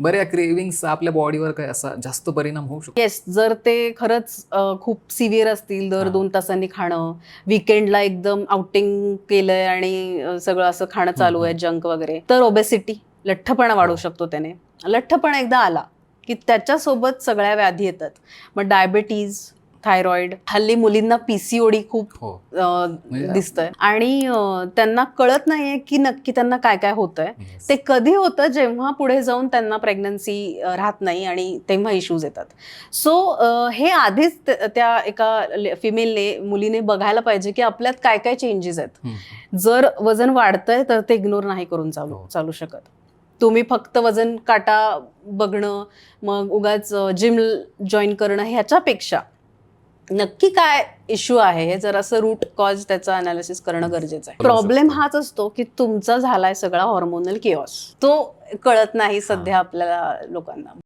बरं, या क्रेविंग्स आपल्या बॉडीवर काय असा जास्त परिणाम होऊ शकतो? येस, जर ते खरंच खूप सिव्हिअर असतील, दर हां. 2 तासांनी खाणं, वीकेंडला एकदम आउटिंग केलंय आणि सगळं असं खाणं चालू आहे, जंक वगैरे, तर ओबेसिटी, लठ्ठपणा वाढू शकतो त्याने. लठ्ठपणा एकदा आला की त्याच्यासोबत सगळ्या व्याधी येतात. मग डायबिटीज, थायरॉइड, हल्ली मुलींना पीसीओडी खूप हो. म्हणजे दिसतंय आणि त्यांना कळत नाहीये की नक्की त्यांना काय काय होतंय. Yes. ते कधी होतं, जेव्हा पुढे जाऊन त्यांना प्रेग्नन्सी राहत नाही आणि तेव्हा इश्यूज येतात. सो हे आधीच त्या एका फिमेलने, मुलीने बघायला पाहिजे की आपल्यात काय काय चेंजेस आहेत. जर वजन वाढतंय तर ते इग्नोर नाही करून चालू शकत. तुम्ही फक्त वजन काटा बघणं, मग उगाच जिम जॉईन करणं, ह्याच्यापेक्षा नक्की काय इश्यू आहे हे जरासं रूट कॉज त्याचा अनालिसिस करणं गरजेचं आहे. प्रॉब्लेम हाच असतो की तुमचा झालाय सगळा हॉर्मोनल केऑस. तो कळत नाही सध्या आपल्याला लोकांना.